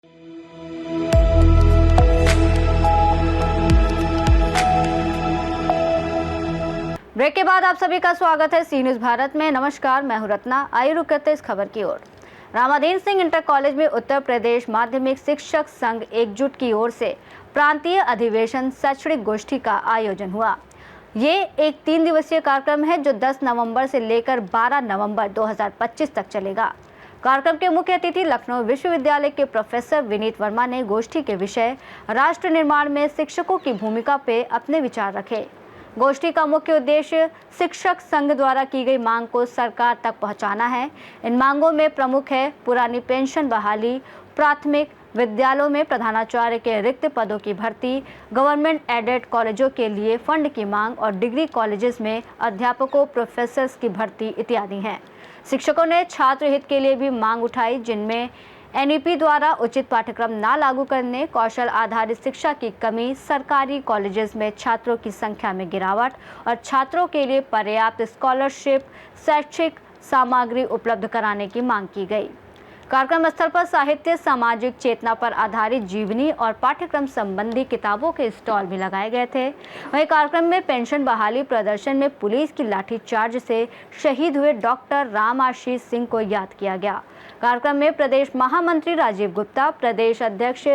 Break के बाद आप सभी का स्वागत है सी न्यूज भारत में। नमस्कार, मैं हूं रत्ना। आइए रुक करते इस खबर की ओर। रामाधीन सिंह इंटर कॉलेज में उत्तर प्रदेश माध्यमिक शिक्षक संघ एकजुट की ओर से प्रांतीय अधिवेशन शैक्षणिक गोष्ठी का आयोजन हुआ। ये एक 3 दिवसीय कार्यक्रम है जो 10 नवंबर से लेकर 12 नवंबर 2025 तक चलेगा। कार्यक्रम के मुख्य अतिथि लखनऊ विश्वविद्यालय के प्रोफेसर विनीत वर्मा ने गोष्ठी के विषय राष्ट्र निर्माण में शिक्षकों की भूमिका पे अपने विचार रखे। गोष्ठी का मुख्य उद्देश्य शिक्षक संघ द्वारा की गई मांग को सरकार तक पहुंचाना है। इन मांगों में प्रमुख है पुरानी पेंशन बहाली, प्राथमिक विद्यालयों में प्रधानाचार्य के रिक्त पदों की भर्ती, गवर्नमेंट एडेड कॉलेजों के लिए फंड की मांग और डिग्री कॉलेजेस में अध्यापकों प्रोफेसर्स की भर्ती इत्यादि हैं। शिक्षकों ने छात्र हित के लिए भी मांग उठाई, जिनमें एनईपी द्वारा उचित पाठ्यक्रम न लागू करने, कौशल आधारित शिक्षा की कमी, सरकारी कॉलेजेस में छात्रों की संख्या में गिरावट और छात्रों के लिए पर्याप्त स्कॉलरशिप, शैक्षिक सामग्री उपलब्ध कराने की मांग की गई। कार्यक्रम स्थल पर साहित्य, सामाजिक चेतना पर आधारित जीवनी और पाठ्यक्रम संबंधी किताबों के स्टॉल भी लगाए गए थे। वहीं कार्यक्रम में पेंशन बहाली प्रदर्शन में पुलिस की लाठीचार्ज से शहीद हुए डॉक्टर राम आशीष सिंह को याद किया गया। कार्यक्रम में प्रदेश महामंत्री राजीव गुप्ता, प्रदेश अध्यक्ष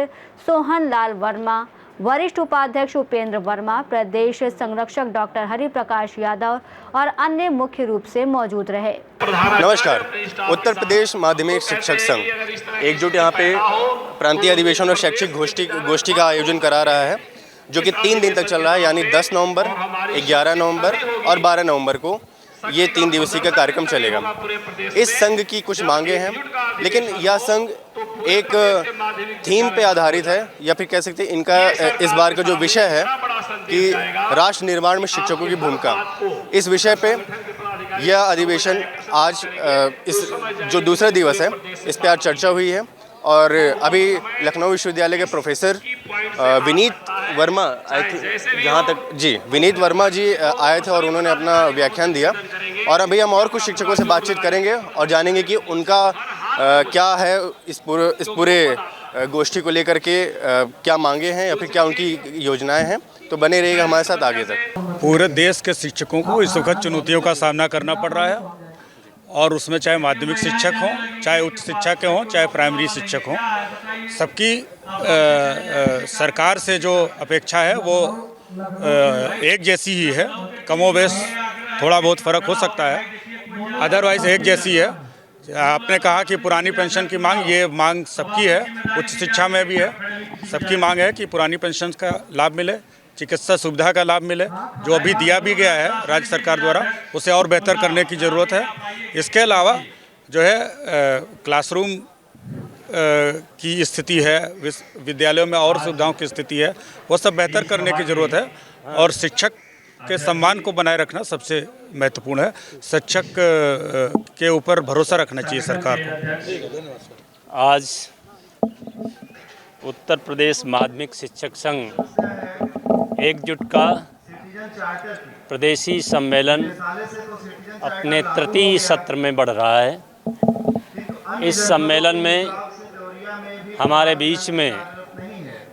सोहन लाल वर्मा, वरिष्ठ उपाध्यक्ष उपेंद्र वर्मा, प्रदेश संरक्षक डॉक्टर हरिप्रकाश यादव और अन्य मुख्य रूप से मौजूद रहे। नमस्कार। उत्तर प्रदेश माध्यमिक शिक्षक संघ एकजुट यहाँ पे प्रांतीय अधिवेशन और शैक्षिक गोष्ठी का आयोजन करा रहा है, जो कि 3 दिन तक चल रहा है, यानी 10 नवंबर, 11 नवंबर और 12 नवंबर को ये 3 दिवसीय का कार्यक्रम चलेगा। इस संघ की कुछ मांगे हैं, लेकिन यह संघ एक थीम पे आधारित है, या फिर कह सकते हैं इनका इस बार का जो विषय है कि राष्ट्र निर्माण में शिक्षकों की भूमिका, इस विषय पे यह अधिवेशन आज इस जो दूसरा दिवस है इस पे आज चर्चा हुई है। और अभी लखनऊ विश्वविद्यालय के प्रोफेसर विनीत वर्मा विनीत वर्मा जी आए थे और उन्होंने अपना व्याख्यान दिया। और अभी हम और कुछ शिक्षकों से बातचीत करेंगे और जानेंगे कि उनका क्या है इस पूरे गोष्ठी को लेकर के क्या मांगे हैं या फिर क्या उनकी योजनाएं हैं। तो बने रहिएगा हमारे साथ आगे तक। पूरे देश के शिक्षकों को इस वक्त चुनौतियों का सामना करना पड़ रहा है, और उसमें चाहे माध्यमिक शिक्षक हों, चाहे उच्च शिक्षा के हों, चाहे प्राइमरी शिक्षक हों, सबकी सरकार से जो अपेक्षा है वो एक जैसी ही है। कमोबेश थोड़ा बहुत फ़र्क हो सकता है, अदरवाइज़ एक जैसी है। आपने कहा कि पुरानी पेंशन की मांग, ये मांग सबकी है। उच्च शिक्षा में भी है, सबकी मांग है कि पुरानी पेंशन का लाभ मिले, चिकित्सा सुविधा का लाभ मिले। जो अभी दिया भी गया है राज्य सरकार द्वारा, उसे और बेहतर करने की ज़रूरत है। इसके अलावा जो है क्लासरूम की स्थिति है, विद्यालयों में और सुविधाओं की स्थिति है, वो सब बेहतर करने की ज़रूरत है। और शिक्षक के सम्मान को बनाए रखना सबसे महत्वपूर्ण है। शिक्षक के ऊपर भरोसा रखना चाहिए सरकार को। आज उत्तर प्रदेश माध्यमिक शिक्षक संघ एकजुट का प्रदेशी सम्मेलन अपने तृतीय सत्र में बढ़ रहा है। इस सम्मेलन में हमारे बीच में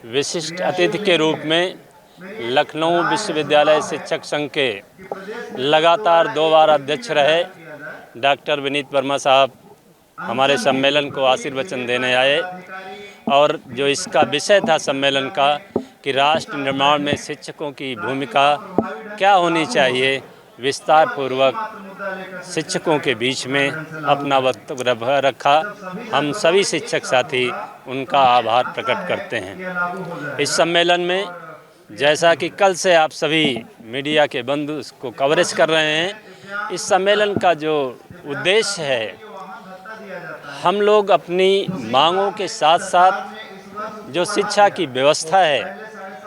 विशिष्ट अतिथि के रूप में लखनऊ विश्वविद्यालय शिक्षक संघ के लगातार 2 बार अध्यक्ष रहे डॉक्टर विनीत वर्मा साहब हमारे सम्मेलन को आशीर्वचन देने आए। और जो इसका विषय था सम्मेलन का कि राष्ट्र निर्माण में शिक्षकों की भूमिका क्या होनी चाहिए, विस्तार पूर्वक शिक्षकों के बीच में अपना वक्तव्य रखा। हम सभी शिक्षक साथी उनका आभार प्रकट करते हैं। इस सम्मेलन में जैसा कि कल से आप सभी मीडिया के बंधु इसको कवरेज कर रहे हैं, इस सम्मेलन का जो उद्देश्य है, हम लोग अपनी मांगों के साथ साथ जो शिक्षा की व्यवस्था है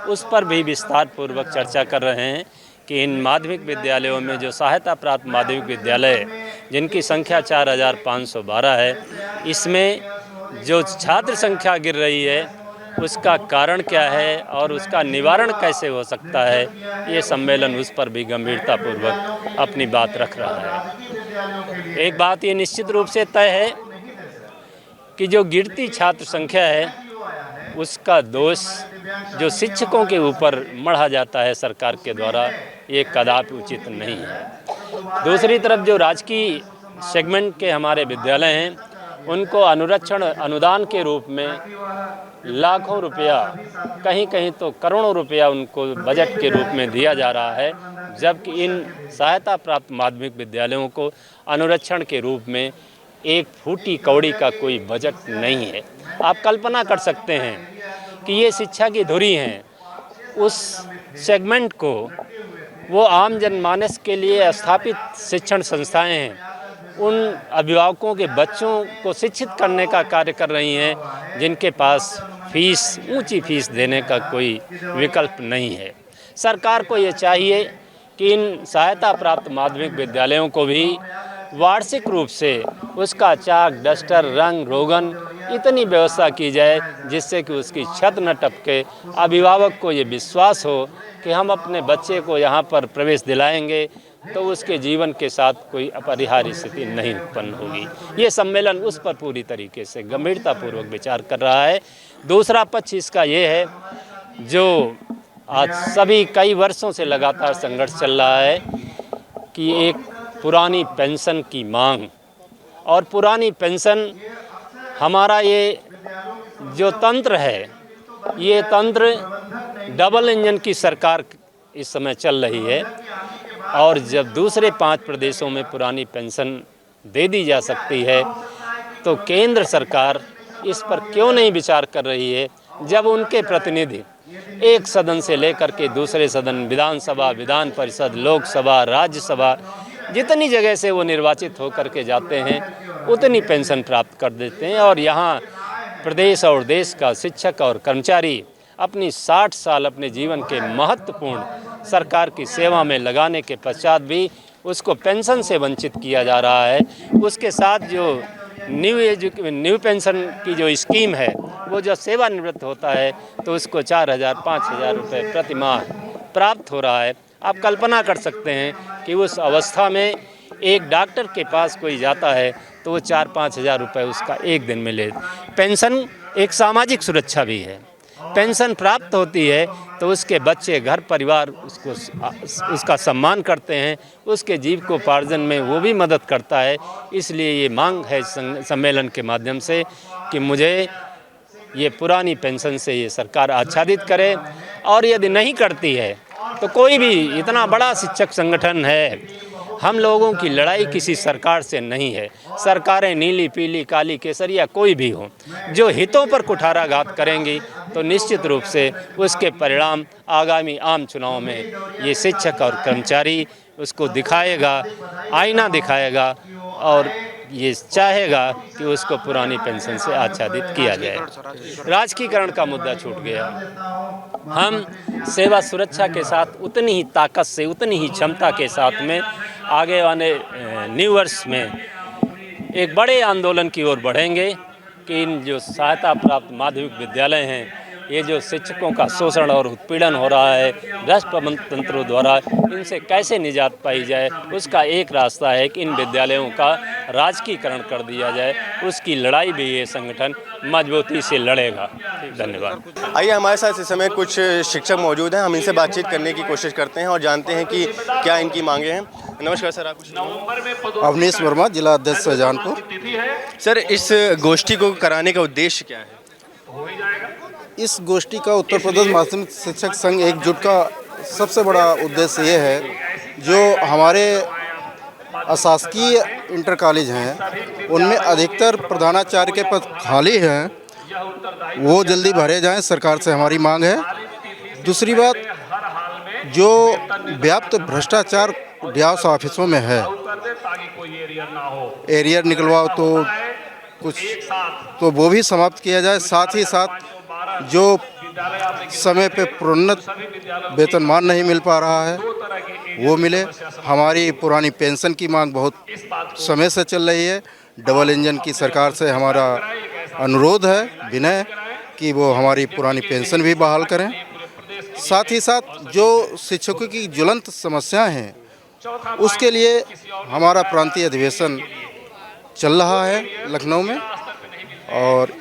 उस पर भी विस्तार पूर्वक चर्चा कर रहे हैं कि इन माध्यमिक विद्यालयों में जो सहायता प्राप्त माध्यमिक विद्यालय जिनकी संख्या 4512 है, इसमें जो छात्र संख्या गिर रही है उसका कारण क्या है और उसका निवारण कैसे हो सकता है, ये सम्मेलन उस पर भी गंभीरतापूर्वक अपनी बात रख रहा है। एक बात ये निश्चित रूप से तय है कि जो गिरती छात्र संख्या है उसका दोष जो शिक्षकों के ऊपर मढ़ा जाता है सरकार के द्वारा, ये कदापि उचित नहीं है। दूसरी तरफ जो राजकीय सेगमेंट के हमारे विद्यालय हैं, उनको अनुरक्षण अनुदान के रूप में लाखों रुपया, कहीं कहीं तो करोड़ों रुपया उनको बजट के रूप में दिया जा रहा है, जबकि इन सहायता प्राप्त माध्यमिक विद्यालयों को अनुरक्षण के रूप में एक फूटी कौड़ी का कोई बजट नहीं है। आप कल्पना कर सकते हैं कि ये शिक्षा की धुरी हैं, उस सेगमेंट को वो आम जनमानस के लिए स्थापित शिक्षण संस्थाएं हैं, उन अभिभावकों के बच्चों को शिक्षित करने का कार्य कर रही हैं जिनके पास फीस, ऊंची फीस देने का कोई विकल्प नहीं है। सरकार को ये चाहिए कि इन सहायता प्राप्त माध्यमिक विद्यालयों को भी वार्षिक रूप से उसका चाक, डस्टर, रंग, रोगन इतनी व्यवस्था की जाए जिससे कि उसकी छत न टपके, अभिभावक को ये विश्वास हो कि हम अपने बच्चे को यहाँ पर प्रवेश दिलाएंगे तो उसके जीवन के साथ कोई अपरिहार्य स्थिति नहीं उत्पन्न होगी। ये सम्मेलन उस पर पूरी तरीके से गंभीरतापूर्वक विचार कर रहा है। दूसरा पक्ष इसका ये है, जो आज सभी कई वर्षों से लगातार संघर्ष चल रहा है कि एक पुरानी पेंशन की मांग, और पुरानी पेंशन हमारा ये जो तंत्र है, ये तंत्र डबल इंजन की सरकार इस समय चल रही है, और जब दूसरे 5 प्रदेशों में पुरानी पेंशन दे दी जा सकती है तो केंद्र सरकार इस पर क्यों नहीं विचार कर रही है, जब उनके प्रतिनिधि एक सदन से लेकर के दूसरे सदन, विधानसभा, विधान परिषद, लोकसभा, राज्यसभा, जितनी जगह से वो निर्वाचित होकर के जाते हैं उतनी पेंशन प्राप्त कर देते हैं, और यहाँ प्रदेश और देश का शिक्षक और कर्मचारी अपनी 60 साल अपने जीवन के महत्वपूर्ण सरकार की सेवा में लगाने के पश्चात भी उसको पेंशन से वंचित किया जा रहा है। उसके साथ जो न्यू पेंशन की जो स्कीम है, वो जो सेवानिवृत्त होता है तो उसको 4,000-5,000 रुपये प्रति माह प्राप्त हो रहा है। आप कल्पना कर सकते हैं कि उस अवस्था में एक डॉक्टर के पास कोई जाता है तो वो 4-5 हज़ार रुपये उसका एक दिन में ले। पेंशन एक सामाजिक सुरक्षा भी है। पेंशन प्राप्त होती है तो उसके बच्चे, घर परिवार उसका सम्मान करते हैं, उसके जीविकोपार्जन में वो भी मदद करता है। इसलिए ये मांग है सम्मेलन के माध्यम से कि मुझे ये पुरानी पेंशन से ये सरकार आच्छादित करे, और यदि नहीं करती है तो कोई भी इतना बड़ा शिक्षक संगठन है, हम लोगों की लड़ाई किसी सरकार से नहीं है। सरकारें नीली, पीली, काली, केसरिया कोई भी हो, जो हितों पर कुठाराघात करेंगी तो निश्चित रूप से उसके परिणाम आगामी आम चुनाव में ये शिक्षक और कर्मचारी उसको दिखाएगा, आईना दिखाएगा, और ये चाहेगा कि उसको पुरानी पेंशन से आच्छादित किया जाए। राजकीकरण का मुद्दा छूट गया। हम सेवा सुरक्षा के साथ उतनी ही ताकत से, उतनी ही क्षमता के साथ में आगे आने न्यू वर्ष में एक बड़े आंदोलन की ओर बढ़ेंगे कि इन जो सहायता प्राप्त माध्यमिक विद्यालय हैं, ये जो शिक्षकों का शोषण और उत्पीड़न हो रहा है भ्रष्ट प्रबंधन तंत्रों द्वारा, इनसे कैसे निजात पाई जाए, उसका एक रास्ता है कि इन विद्यालयों का राजकीकरण कर दिया जाए। उसकी लड़ाई भी ये संगठन मजबूती से लड़ेगा। धन्यवाद। आइए, हमारे साथ इस समय कुछ शिक्षक मौजूद हैं, हम इनसे बातचीत करने की कोशिश करते हैं और जानते हैं कि क्या इनकी मांगे हैं। नमस्कार सर, आप कुछ? अवनीश वर्मा, जिला अध्यक्ष शाहजहानपुर। सर, इस गोष्ठी को कराने का उद्देश्य क्या है? इस गोष्ठी का उत्तर प्रदेश माध्यमिक शिक्षक संघ एकजुट का सबसे बड़ा उद्देश्य ये है, जो हमारे अशासकीय इंटर कॉलेज हैं उनमें अधिकतर प्रधानाचार्य के पद खाली हैं, वो जल्दी भरे जाएं, सरकार से हमारी मांग है। दूसरी बात, जो व्याप्त भ्रष्टाचार व्यास ऑफिसों में है, एरियर निकलवाओ तो कुछ, तो वो भी समाप्त किया जाए। साथ ही साथ जो समय पे प्रोन्नत वेतनमान नहीं मिल पा रहा है वो मिले। हमारी पुरानी पेंशन की मांग बहुत समय से चल रही है। डबल इंजन की सरकार से हमारा अनुरोध है, विनय, कि वो हमारी पुरानी पेंशन भी बहाल करें। साथ ही साथ जो शिक्षकों की ज्वलंत समस्याएं हैं उसके लिए हमारा प्रांतीय अधिवेशन चल रहा है लखनऊ में, और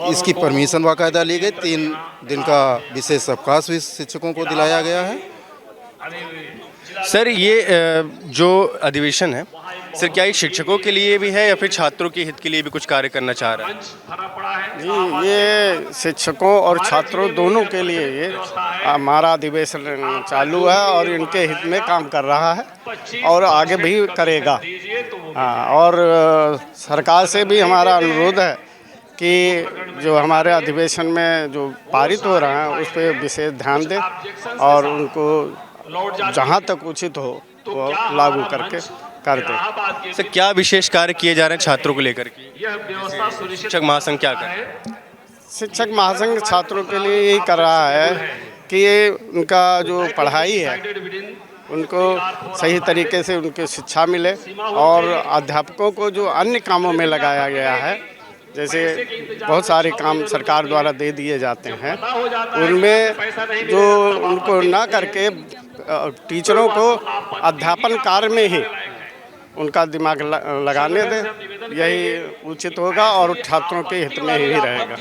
इसकी परमिशन बाकायदा ली गई। 3 दिन का विशेष अवकाश भी शिक्षकों को दिलाया गया है। सर ये जो अधिवेशन है सर क्या ये शिक्षकों के लिए भी है या फिर छात्रों के हित के लिए भी कुछ कार्य करना चाह रहा है? जी, ये शिक्षकों और छात्रों दोनों के लिए ये हमारा अधिवेशन चालू है और इनके हित में काम कर रहा है और आगे भी करेगा। हाँ, और सरकार से भी हमारा अनुरोध है कि जो हमारे अधिवेशन में जो पारित हो रहा है उस पर विशेष ध्यान दें और उनको जहाँ तक उचित हो वो लागू करके कर दें। सर क्या विशेष कार्य किए जा रहे हैं छात्रों को लेकर के? शिक्षक महासंघ क्या कर रहे हैं? शिक्षक महासंघ छात्रों के लिए यही कर रहा है कि ये उनका जो पढ़ाई है उनको सही तरीके से उनकी शिक्षा मिले और अध्यापकों को जो अन्य कामों में लगाया गया है, जैसे बहुत सारे काम सरकार द्वारा दे दिए जाते हैं, उनमें जो उनको ना करके टीचरों को अध्यापन कार्य में ही उनका दिमाग लगाने दें, यही उचित होगा और छात्रों के हित में ही रहेगा।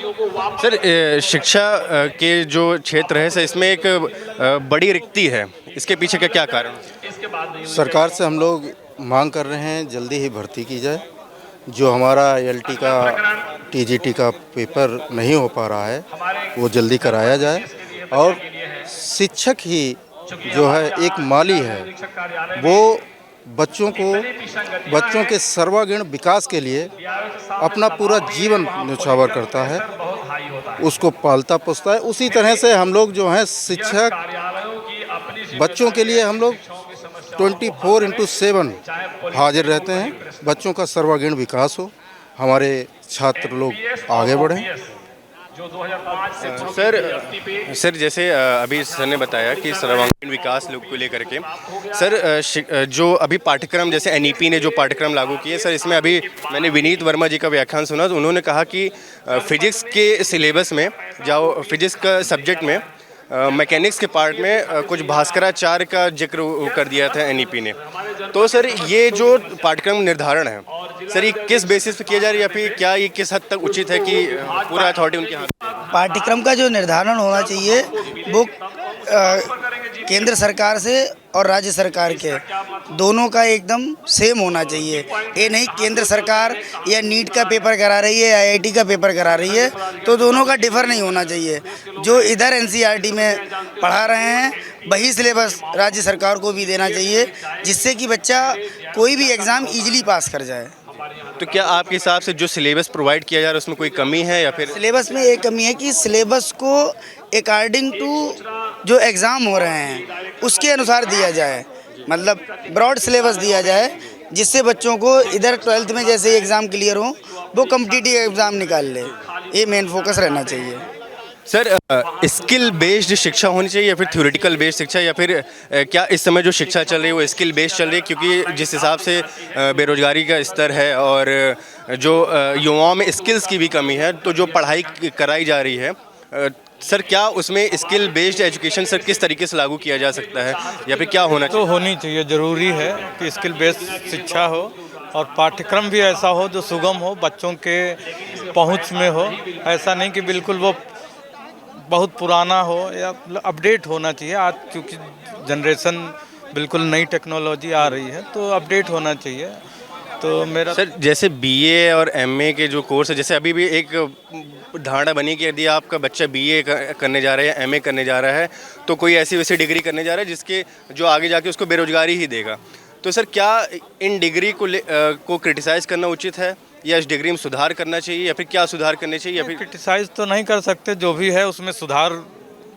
सर शिक्षा के जो क्षेत्र है सर इसमें एक बड़ी रिक्ति है, इसके पीछे का क्या कारण है? सरकार से हम लोग मांग कर रहे हैं जल्दी ही भर्ती की जाए। जो हमारा एलटी का टीजीटी का पेपर नहीं हो पा रहा है वो जल्दी कराया जाए और शिक्षक ही जो है एक माली है, वो बच्चों के सर्वांगीण विकास के लिए अपना पूरा जीवन न्यौछावर करता है, उसको पालता पोसता है। उसी तरह से हम लोग जो हैं शिक्षक बच्चों के लिए हम लोग 24/7 हाजिर रहते हैं। बच्चों का सर्वांगीण विकास हो, हमारे छात्र लोग आगे बढ़ें। सर जैसे अभी सर ने बताया कि सर्वांगीण विकास लोग को लेकर के सर जो अभी पाठ्यक्रम जैसे एनईपी ने जो पाठ्यक्रम लागू किए सर, इसमें अभी मैंने विनीत वर्मा जी का व्याख्यान सुना तो उन्होंने कहा कि फिजिक्स के सिलेबस में जाओ, फिजिक्स का सब्जेक्ट में मैकेनिक्स के पार्ट में कुछ भास्कराचार्य का जिक्र कर दिया था एनईपी ने। तो सर ये जो पाठ्यक्रम निर्धारण है सर ये किस बेसिस पे किया जा रहा है या फिर क्या ये किस हद तक उचित है कि पूरा अथॉरिटी उनके हाथ में? पाठ्यक्रम का जो निर्धारण होना चाहिए वो केंद्र सरकार से और राज्य सरकार के दोनों का एकदम सेम होना चाहिए। ये नहीं केंद्र सरकार या नीट का पेपर करा रही है, आईआईटी का पेपर करा रही है, तो दोनों का डिफर नहीं होना चाहिए। जो इधर एनसीईआरटी में पढ़ा रहे हैं वही सिलेबस राज्य सरकार को भी देना चाहिए, जिससे कि बच्चा कोई भी एग्ज़ाम ईजिली पास कर जाए। तो क्या आपके हिसाब से जो सिलेबस प्रोवाइड किया जा रहा है उसमें कोई कमी है या फिर? सिलेबस में एक कमी है कि सिलेबस को अकॉर्डिंग टू जो एग्ज़ाम हो रहे हैं उसके अनुसार दिया जाए, मतलब ब्रॉड सिलेबस दिया जाए, जिससे बच्चों को इधर 12th में जैसे एग्ज़ाम क्लियर हो वो कॉम्पिटिटिव एग्ज़ाम निकाल ले। ये मेन फोकस रहना चाहिए। सर स्किल बेस्ड शिक्षा होनी चाहिए या फिर थ्योरेटिकल बेस्ड शिक्षा, या फिर क्या इस समय जो शिक्षा चल रही है वो स्किल बेस्ड चल रही है? क्योंकि जिस हिसाब से बेरोजगारी का स्तर है और जो युवाओं में स्किल्स की भी कमी है, तो जो पढ़ाई कराई जा रही है सर क्या उसमें स्किल बेस्ड एजुकेशन सर किस तरीके से लागू किया जा सकता है या फिर क्या होना चाहिए? तो होनी चाहिए, ज़रूरी है कि स्किल बेस्ड शिक्षा हो और पाठ्यक्रम भी ऐसा हो जो सुगम हो, बच्चों के पहुंच में हो। ऐसा नहीं कि बिल्कुल वो बहुत पुराना हो या अपडेट होना चाहिए। आज क्योंकि जनरेशन बिल्कुल नई टेक्नोलॉजी आ रही है तो अपडेट होना चाहिए। तो मेरा सर जैसे बीए और एमए के जो कोर्स है, जैसे अभी भी एक धारणा बनी कि यदि आपका बच्चा बीए करने जा रहा है या एमए करने जा रहा है तो कोई ऐसी वैसी डिग्री करने जा रहा है जिसके जो आगे जाके उसको बेरोजगारी ही देगा। तो सर क्या इन डिग्री को क्रिटिसाइज़ करना उचित है या इस डिग्री में सुधार करना चाहिए या फिर क्या सुधार करने चाहिए? या फिर क्रिटिसाइज तो नहीं कर सकते, जो भी है उसमें सुधार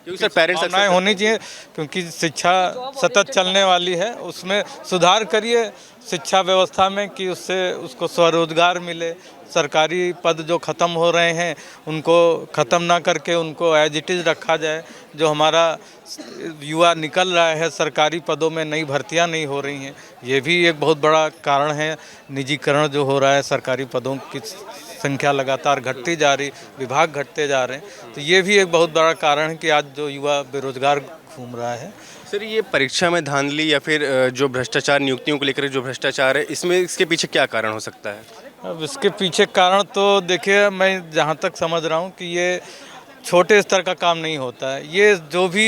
क्योंकि सर पेरेंट्स होनी चाहिए, क्योंकि शिक्षा सतत चलने वाली है। उसमें सुधार करिए शिक्षा व्यवस्था में कि उससे उसको स्वरोजगार मिले। सरकारी पद जो ख़त्म हो रहे हैं उनको ख़त्म ना करके उनको एज इट इज़ रखा जाए। जो हमारा युवा निकल रहा है सरकारी पदों में, नई भर्तियां नहीं हो रही हैं, ये भी एक बहुत बड़ा कारण है। निजीकरण जो हो रहा है, सरकारी पदों की संख्या लगातार घटती जा रही, विभाग घटते जा रहे हैं, तो ये भी एक बहुत बड़ा कारण है कि आज जो युवा बेरोजगार घूम रहा है। सर ये परीक्षा में धांधली या फिर जो भ्रष्टाचार, नियुक्तियों को लेकर जो भ्रष्टाचार है, इसमें इसके पीछे क्या कारण हो सकता है? अब इसके पीछे कारण तो देखिए, मैं जहाँ तक समझ रहा हूँ कि ये छोटे स्तर का काम नहीं होता है, ये जो भी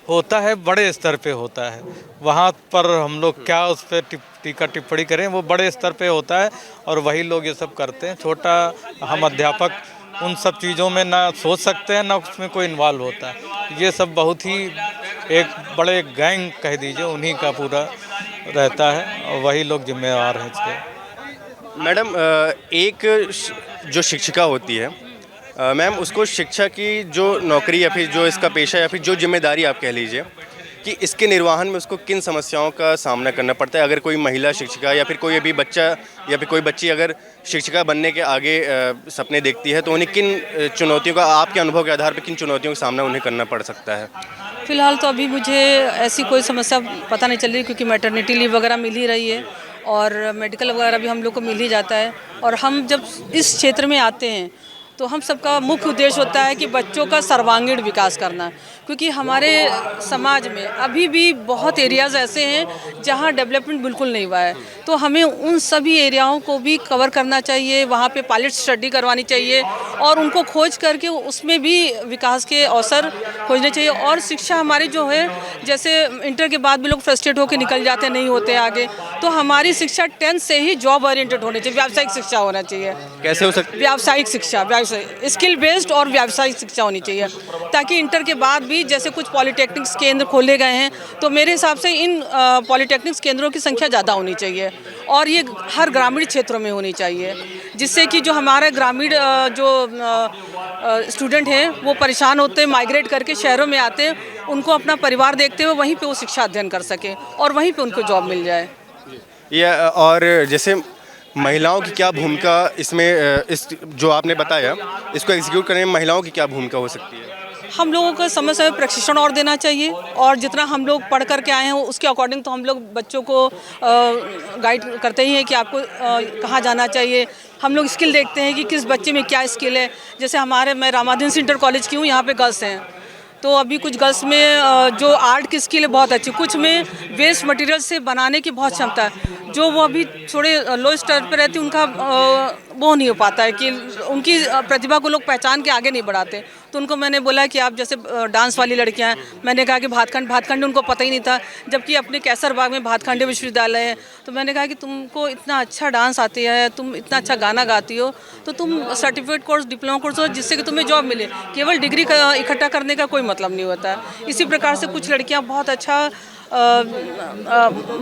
होता है बड़े स्तर पे होता है। वहाँ पर हम लोग क्या उस पर टीका टिप्पणी करें, वो बड़े स्तर पे होता है और वही लोग ये सब करते हैं। छोटा हम अध्यापक उन सब चीज़ों में ना सोच सकते हैं, ना उसमें कोई इन्वॉल्व होता है। ये सब बहुत ही एक बड़े गैंग कह दीजिए, उन्हीं का पूरा रहता है और वही लोग जिम्मेवार हैं इसके। मैडम, एक जो शिक्षिका होती है मैम, उसको शिक्षा की जो नौकरी या फिर जो इसका पेशा या फिर जो जिम्मेदारी आप कह लीजिए कि इसके निर्वहन में उसको किन समस्याओं का सामना करना पड़ता है? अगर कोई महिला शिक्षिका या फिर कोई अभी बच्चा या फिर कोई बच्ची अगर शिक्षिका बनने के आगे सपने देखती है, तो उन्हें किन चुनौतियों का, आपके अनुभव के आधार पर किन चुनौतियों का सामना उन्हें करना पड़ सकता है? फ़िलहाल तो अभी मुझे ऐसी कोई समस्या पता नहीं चल रही, क्योंकि मैटरनिटी लीव वगैरह मिल ही रही है और मेडिकल वगैरह भी हम लोग को मिल ही जाता है। और हम जब इस क्षेत्र में आते हैं तो हम सबका मुख्य उद्देश्य होता है कि बच्चों का सर्वांगीण विकास करना, क्योंकि हमारे समाज में अभी भी बहुत एरियाज़ ऐसे हैं जहां डेवलपमेंट बिल्कुल नहीं हुआ है। तो हमें उन सभी एरियाओं को भी कवर करना चाहिए, वहां पे पायलट स्टडी करवानी चाहिए और उनको खोज करके उसमें भी विकास के अवसर खोजने चाहिए। और शिक्षा हमारी जो है, जैसे इंटर के बाद भी लोग फ्रस्ट्रेट होकर निकल जाते नहीं होते आगे, तो हमारी शिक्षा 10th से ही जॉब ओरिएंटेड होनी चाहिए, व्यावसायिक शिक्षा होना चाहिए। कैसे हो सकती है? व्यावसायिक शिक्षा, स्किल बेस्ड और व्यावसायिक शिक्षा होनी चाहिए, ताकि इंटर के बाद भी जैसे कुछ पॉलिटेक्निक्स केंद्र खोले गए हैं, तो मेरे हिसाब से इन पॉलिटेक्निक्स केंद्रों की संख्या ज़्यादा होनी चाहिए और ये हर ग्रामीण क्षेत्रों में होनी चाहिए, जिससे कि जो हमारे ग्रामीण जो स्टूडेंट हैं वो परेशान होते हैं, माइग्रेट करके शहरों में आते हैं, उनको अपना परिवार देखते हुए वहीं पे वो शिक्षा अध्ययन कर सकें और वहीं पे उनको जॉब मिल जाए। और जैसे महिलाओं की क्या भूमिका इसमें, इस जो आपने बताया, इसको एग्जीक्यूट करने में महिलाओं की क्या भूमिका हो सकती है? हम लोगों को समय समय प्रशिक्षण और देना चाहिए और जितना हम लोग पढ़ करके आए हैं उसके अकॉर्डिंग तो हम लोग बच्चों को गाइड करते ही हैं कि आपको कहाँ जाना चाहिए। हम लोग स्किल देखते हैं कि किस बच्चे में क्या स्किल है। जैसे मैं रामाधीन इंटर कॉलेज की हूँ, यहाँ पे गर्ल्स हैं, तो अभी कुछ गर्ल्स में जो आर्ट की स्किल है बहुत अच्छी, कुछ में वेस्ट मटेरियल से बनाने की बहुत क्षमता है। जो वो अभी थोड़े लो स्तर पर रहती है, उनका वो नहीं हो पाता है कि उनकी प्रतिभा को लोग पहचान के आगे नहीं बढ़ाते। तो उनको मैंने बोला कि आप जैसे डांस वाली लड़कियां हैं, मैंने कहा कि भातखंड उनको पता ही नहीं था, जबकि अपने कैसर बाग में भातखंडे विश्वविद्यालय है। तो मैंने कहा कि तुमको इतना अच्छा डांस आती है, तुम इतना अच्छा गाना गाती हो, तो तुम सर्टिफिकेट कोर्स, डिप्लोमा कोर्स हो, जिससे कि तुम्हें जॉब मिले। केवल डिग्री इकट्ठा करने का कोई मतलब नहीं होता है। इसी प्रकार से कुछ लड़कियाँ बहुत अच्छा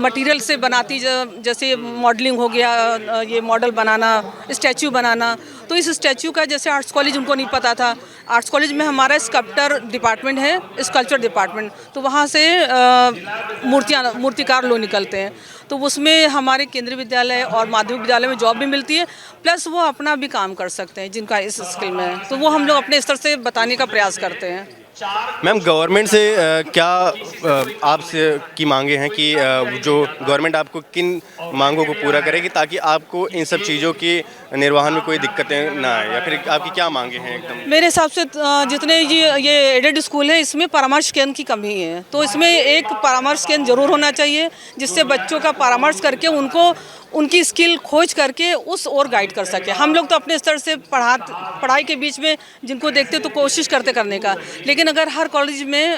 मटेरियल से बनाती, जैसे मॉडलिंग हो गया, ये मॉडल बनाना, स्टैचू बनाना। तो इस स्टैचू का जैसे आर्ट्स कॉलेज उनको नहीं पता था, आर्ट्स कॉलेज में हमारा स्कल्पटर डिपार्टमेंट है, स्कल्पचर डिपार्टमेंट, तो वहाँ से मूर्तिकार लोग निकलते हैं। तो उसमें हमारे केंद्रीय विद्यालय और माध्यमिक विद्यालय में जॉब भी मिलती है, प्लस वो अपना भी काम कर सकते हैं जिनका इस स्किल में है। तो वो हम लोग अपने स्तर से बताने का प्रयास करते हैं। मैम, गवर्नमेंट से क्या आपसे की मांगे हैं कि जो गवर्नमेंट आपको किन मांगों को पूरा करेगी ताकि आपको इन सब चीज़ों की निर्वहन में कोई दिक्कतें ना आए, या फिर आपकी क्या मांगे हैं? एकदम मेरे हिसाब से जितने ये एडेड स्कूल हैं, इसमें परामर्श केंद्र की कमी है। तो इसमें एक परामर्श केंद्र जरूर होना चाहिए, जिससे बच्चों का परामर्श करके उनको उनकी स्किल खोज करके उस ओर गाइड कर सके। हम लोग तो अपने स्तर से पढ़ाई के बीच में जिनको देखते तो कोशिश करते करने का, लेकिन अगर हर कॉलेज में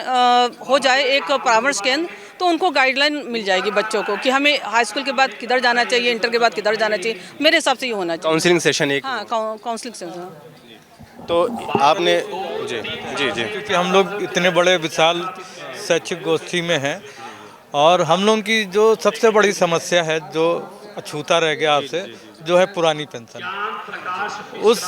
हो जाए एक परामर्श केंद्र, तो उनको गाइडलाइन मिल जाएगी बच्चों को कि हमें हाई स्कूल के बाद किधर जाना चाहिए, इंटर के बाद किधर जाना चाहिए। मेरे हिसाब से ये होना चाहिए। काउंसलिंग सेशन एक, हाँ, काउंसलिंग सेशन। तो आपने जी जी जी क्योंकि हम लोग इतने बड़े विशाल शैक्षिक गोष्ठी में हैं और हम लोगों की जो सबसे बड़ी समस्या है, जो अछूता रह गया आपसे, जो है पुरानी पेंशन। उस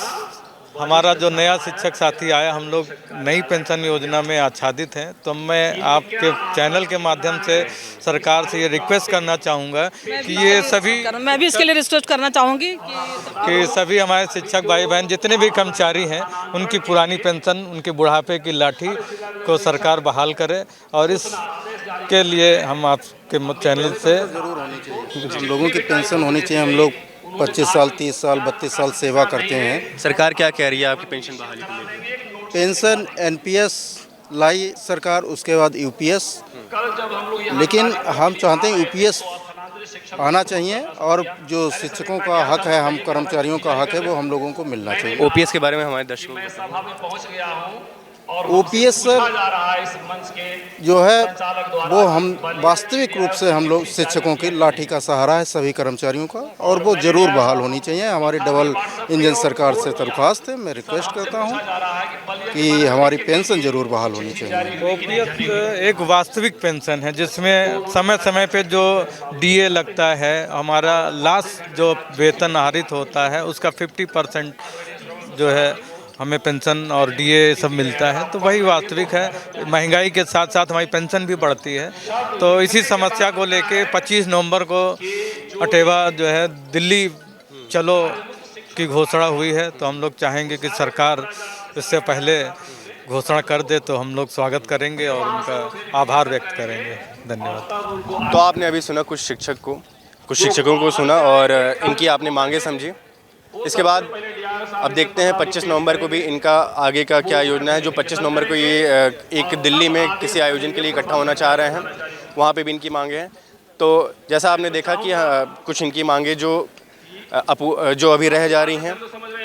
हमारा जो नया शिक्षक साथी आया, हम लोग नई पेंशन योजना में आच्छादित हैं। तो मैं आपके चैनल के माध्यम से सरकार से ये रिक्वेस्ट करना चाहूँगा कि ये सभी, मैं भी इसके लिए रिक्वेस्ट करना चाहूँगी कि सभी हमारे शिक्षक भाई बहन जितने भी कर्मचारी हैं, उनकी पुरानी पेंशन, उनके बुढ़ापे की लाठी को सरकार बहाल करे। और इसके लिए हम आपके चैनल से ज़रूर होनी चाहिए, हम लोगों की पेंशन होनी चाहिए। हम लोग 25 साल, 30 साल, 32 साल सेवा करते हैं। सरकार क्या कह रही है आपकी पेंशन बहाली को लेकर? पेंशन एनपीएस लाई सरकार, उसके बाद यूपीएस, लेकिन हम चाहते हैं यूपीएस आना चाहिए और जो शिक्षकों का हक है, हम कर्मचारियों का हक है, वो हम लोगों को मिलना चाहिए। ओपीएस के बारे में हमारे दर्शकों को ओपीएस जो है वो हम वास्तविक रूप से हम लोग शिक्षकों की लाठी का सहारा है सभी कर्मचारियों का, और वो ज़रूर बहाल होनी चाहिए। हमारी डबल इंजन सरकार से दरख्वास्त है, मैं रिक्वेस्ट करता हूँ कि हमारी पेंशन ज़रूर बहाल होनी चाहिए। ओपीएस एक वास्तविक पेंशन है जिसमें समय समय पे जो डीए लगता है, हमारा लास्ट जो वेतन आहरित होता है उसका 50% जो है हमें पेंशन और डीए सब मिलता है, तो वही वास्तविक है। महंगाई के साथ साथ हमारी पेंशन भी बढ़ती है, तो इसी समस्या को लेके 25 नवंबर को अटेवा जो है दिल्ली चलो की घोषणा हुई है, तो हम लोग चाहेंगे कि सरकार इससे पहले घोषणा कर दे तो हम लोग स्वागत करेंगे और उनका आभार व्यक्त करेंगे। धन्यवाद। तो आपने अभी सुना कुछ शिक्षकों को सुना और इनकी आपने मांगे समझी। इसके बाद अब देखते हैं 25 नवंबर को भी इनका आगे का क्या योजना है। जो 25 नवंबर को ये एक दिल्ली में किसी आयोजन के लिए इकट्ठा होना चाह रहे हैं, वहाँ पे भी इनकी मांगे हैं। तो जैसा आपने देखा कि कुछ इनकी मांगे जो अभी रह जा रही हैं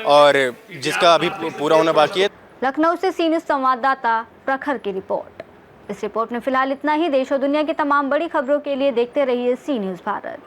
और जिसका अभी पूरा होना बाकी है। लखनऊ से सी न्यूज़ संवाददाता प्रखर की रिपोर्ट। इस रिपोर्ट में फिलहाल इतना ही। देश और दुनिया की तमाम बड़ी खबरों के लिए देखते रहिए सी न्यूज़ भारत।